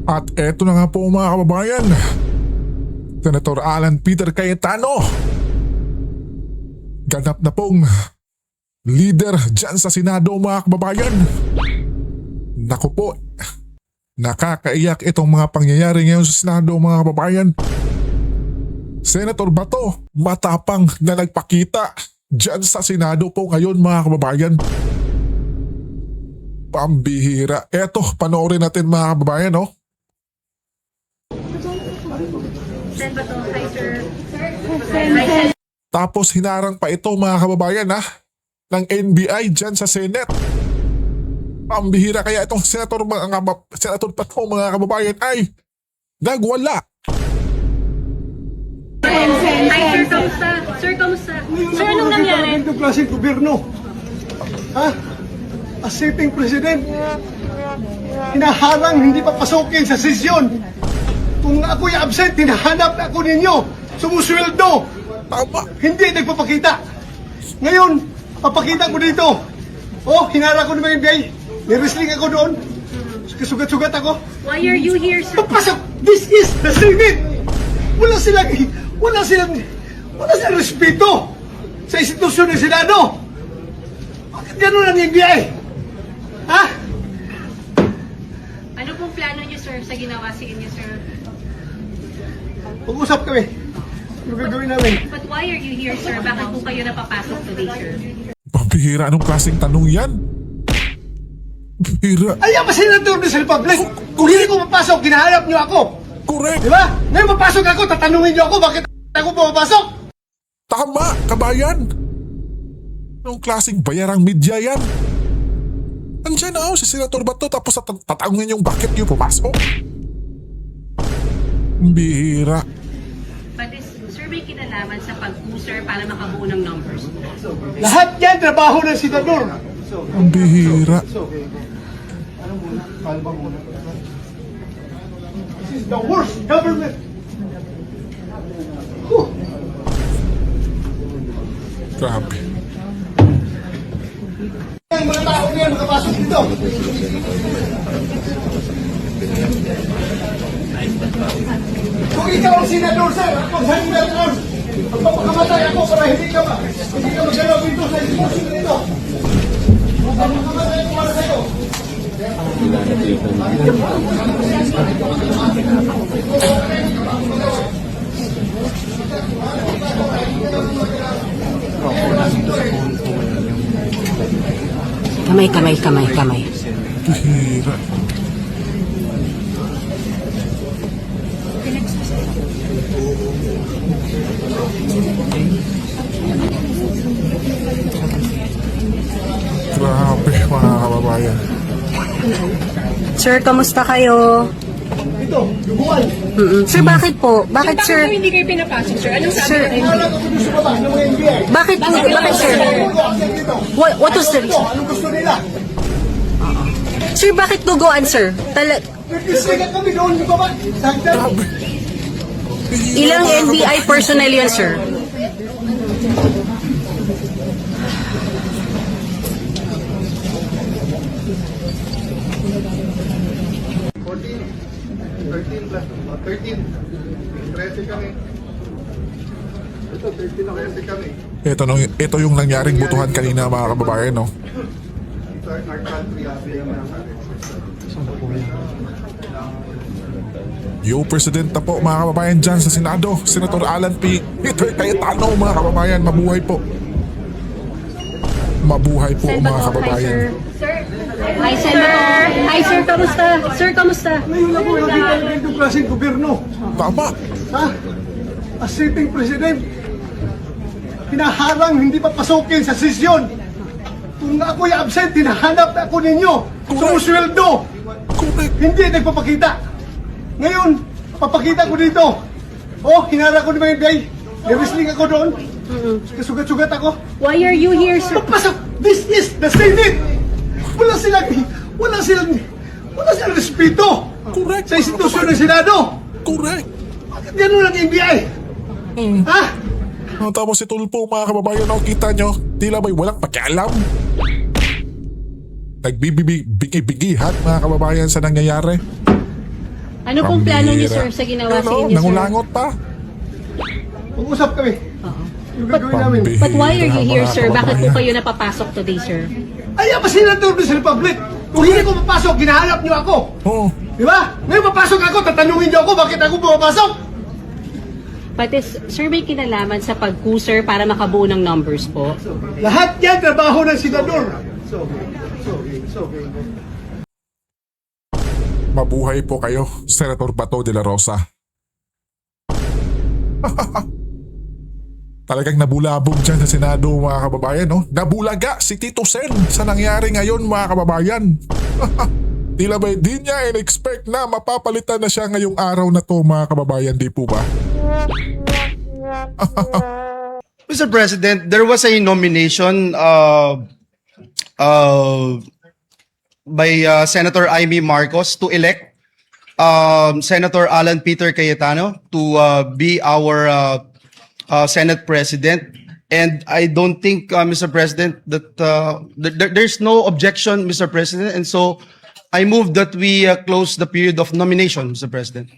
At eto na nga po mga kababayan, Senator Alan Peter Cayetano, ganap na pong leader dyan sa Senado mga kababayan. Naku po, nakakaiyak itong mga pangyayari ngayon sa Senado mga kababayan. Senator Bato, matapang na nagpakita dyan sa Senado po ngayon mga kababayan. Pambihira. Eto, panoorin natin mga kababayan, no? Sen Bato, hi sir. Tapos hinarang pa ito mga kababayan ng NBI dyan sa Senate. Pambihira, kaya itong Senator Bato mga kababayan ay nagwala. Hi sir, kamusta? Sir, kamusta? Sir, anong nangyari? Itong klaseng gobyerno. Ha? As sitting president, hinaharang hindi papasukin sa sesyon. Kung ako'y absent, hinahanap ako ninyo. Sumusweldo. Tama. Hindi nagpapakita. Ngayon, papakita ko dito. Oh, hinarang ko ng mga NBA. May wrestling ako doon. Sugat-sugat ako. Why are you here, sir? Papasok! This is the Senate! Wala silang respeto sa institusyon ng Senado. Bakit ganun ang NBI? Ha? Ano pong plano niyo, sir, sa ginawa sa inyo, sir? Pag-usap kami. Ano gagawin namin? But why are you here, sir? Bakit po kayo napapasok today, sir? Pambihira, anong klaseng tanong yan? Pambihira. Ayaw pa senator ng Republic. Kung hindi ko mapasok, ginahanap niyo ako. Correct. Di ba? Ngayon mapasok ako, tatanungin niyo ako bakit ako pumapasok. Tama, kabayan. Anong klaseng bayarang media yan? Andiyan na si Senator Bato tapos tatangin yung bakit yung pumasok. Bihira. But is, sir, may kinalaman sa pag-user para makabuo ng numbers? Lahat yan, trabaho ng senador. Ang bihira. This is the worst government. Whew. Grabe. Ang mga tao niyan makapasok dito. Kung ikaw ang senador, sir, ako ang senador. Magpapakamatay ako para hindi ka magalaw dito sa institusyon dito. Magpapakamatay ako para sa'yo. Kamay. Bihira. Grabe mga kababayan. Sir, kamusta kayo? Ito, lubuan. Sir, bakit po? Bakit, sir? hindi kayo pinapasok, sir? Anong sabi Sir, Wala ko dito sa baba ng mga NBI. bakit po? Bakit, sir? What was the reason? Anong gusto nila? Sir, bakit duguan, sir? Nagkisigat kami doon yung baba. Sagdan. Grabe. Bihira, Ilang mga NBI kababayan. personnel yun, sir? Ito, 13 na kami. Ito yung nangyaring butuhan kanina mga kababayan, no? Our country, Yung president na po mga kababayan dyan sa Senado, Senator Alan P. Peter Cayetano mga kababayan, mabuhay po. Mabuhay po Sen mga Bato, hi, kababayan. sir. Sir, hi, Senator. Hi, sir, kamusta? Sir, kamusta? Ngayon na po nakita ng ganitong klaseng gobyerno. Tama. Ha? As sitting president, hinaharang hindi papasukin sa sesyon. Kung ako'y absent, hinahanap ako ninyo. Sumusweldo. Correct. Hindi nagpapakita. Ngayon, papakita ko dito. Oh, hinarang ko ng mga NBA. May wrestling ako doon. Sugat-sugat ako. Why are you here, sir? Papasok! This is the Senate! Wala silang respeto Correct. sa institusyon ng Senado. Correct. Bakit ganun ang NBI? Ha? Tapos si Tulpo mga kababayan, kita nyo, tila ba'y walang pakialam. Nagbibigi-bigihat mga kababayan sa nangyayari. Ano pong plano niyo, sir, Pambihira. sa ginawa sa Ano, inyo, sir? nangulangot pa. Mag-usap kami. Yung gagawin namin. Pambihira. But why are you here, mga sir? Bakit po kababayan. kayo napapasok today, sir? Ay, pa senador sa Republic. Kung hindi ko papasok, ginahanap niyo ako. Oo. Di ba? Ngayon papasok ako, tatanungin niyo ako bakit ako pumapasok. Pati, sir, may kinalaman sa pag-user para makabuo ng numbers po? Lahat yan trabaho ng senador. Mabuhay po kayo, Senator Bato de la Rosa. Talagang nabulabog dyan sa Senado, mga kababayan, no? Nabulaga si Tito Sen sa nangyari ngayon, mga kababayan. Tila ba di niya in-expect na mapapalitan na siya ngayong araw na to, mga kababayan, di po ba? Mr. President, there was a nomination by Senator Amy Marcos to elect Senator Alan Peter Cayetano to be our Senate President. And I don't think, Mr. President, that there's no objection, Mr. President. And so I move that we close the period of nomination, Mr. President.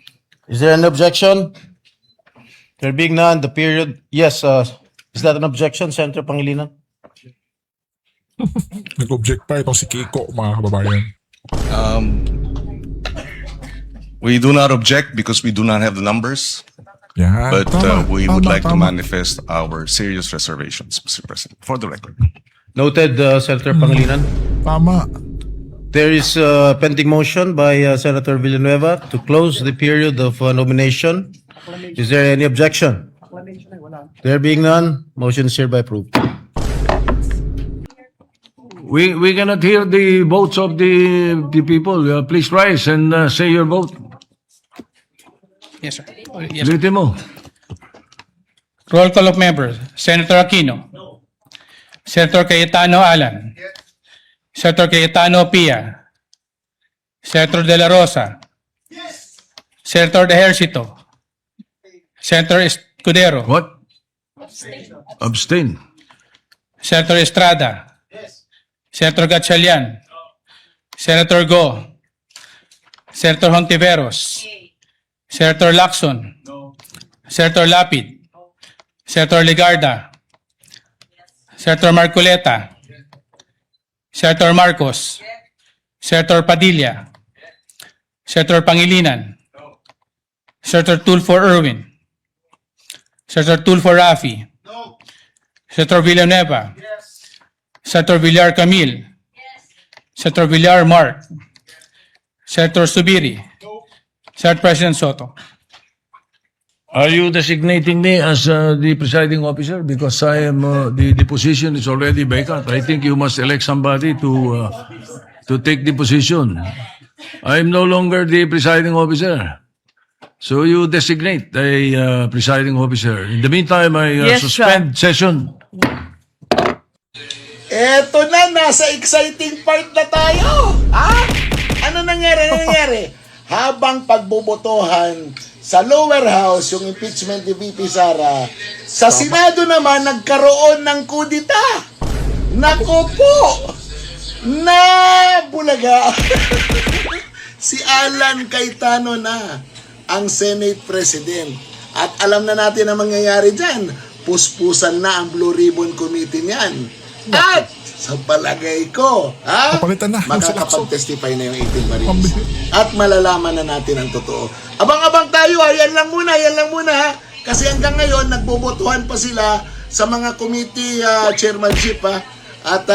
Is there an objection? There being none, the period, yes, is that an objection, Senator Pangilinan? Nag-object pa itong si Kiko, mga kababayan. We do not object because we do not have the numbers, Yan, but tama, we would tama, like to tama. manifest our serious reservations, Mr. President, for the record. Noted, Senator Pangilinan. Tama. There is a pending motion by Senator Villanueva to close the period of nomination. Is there any objection? There being none, motion is hereby approved. We cannot hear the votes of the people. Please rise and say your vote. Yes, sir. Yes, sir. Ulitin mo. Roll call of members. Senator Aquino. Senator Cayetano Alan. Senator Cayetano Pia. Senator De La Rosa. Senator De Ejercito. Senator Escudero. What? Abstain. Senator Estrada. Senator Gatchalian. Senator Go. Senator Hontiveros. Senator Lacson. Senator Lapid. Senator Legarda. Senator Marcoleta. Senator Marcos. Senator Padilla. Senator Pangilinan. Senator Tulfo Irwin. Senator Tulfo Rafi. Senator Villanueva. Senator Villar Camille. Senator Villar Mark. Senator Subiri. Senate President Soto. Are you designating me as the presiding officer? Because I am the position is already vacant. I think you must elect somebody to take the position. I am no longer the presiding officer. So you designate a presiding officer. In the meantime, I suspend session. Eto na, nasa exciting part na tayo. Ha? Ano nangyari? Habang pagbobotohan sa lower house, yung impeachment ni VP Sara, sa Senado naman, nagkaroon ng kudita. Nako po! Na bulaga. Si Alan Cayetano na ang Senate President. At alam na natin ang mangyayari dyan. Puspusan na ang Blue Ribbon Committee niyan. At sa palagay ko, Papalitan na yung makakapag-testify na yung 18 Marines. Pambihira. At malalaman na natin ang totoo. Abang-abang tayo ha, yan lang muna ha. Kasi hanggang ngayon, nagbobotohan pa sila sa mga committee chairmanship ha. At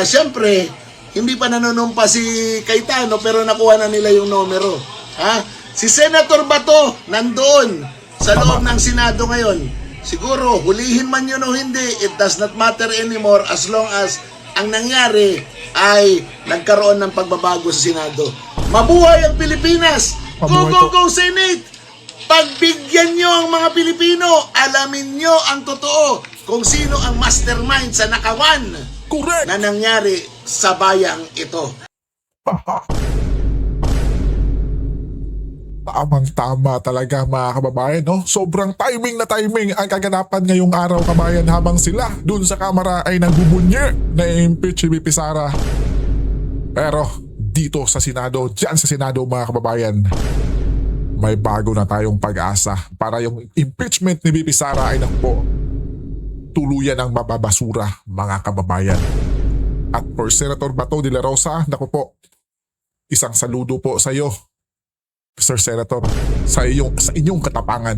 syempre, hindi pa nanunumpa si Cayetano pero nakuha na nila yung numero. Ha? Si Senator Bato, nandoon sa loob ng Senado ngayon. Siguro, hulihin man yun o hindi, it does not matter anymore as long as ang nangyari ay nagkaroon ng pagbabago sa Senado. Mabuhay ang Pilipinas! Go, Mabuhay go, po. go, Senate! Pagbigyan nyo ang mga Pilipino, alamin nyo ang totoo kung sino ang mastermind sa nakawan Correct! na nangyari sa bayang ito. Tamang-tama talaga, mga kababayan, no? Sobrang timing na timing ang kaganapan ngayong araw, kabayan, habang sila dun sa kamera ay nagbubunye na impeach si VP Sara. Pero dito sa Senado, dyan sa Senado, mga kababayan, may bago na tayong pag-asa para yung impeachment ni VP Sara ay naku po, tuluyan ang mababasura mga kababayan. At for Senator Bato de la Rosa, naku po, isang saludo po sa iyo, Sir Senator, sa inyong katapangan.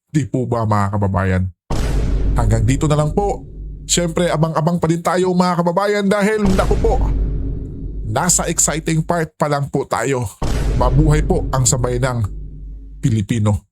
Di po ba mga kababayan? Hanggang dito na lang po. Siyempre, abang-abang pa din tayo mga kababayan dahil naku po, nasa exciting part pa lang po tayo. Mabuhay po ang sabay ng Pilipino.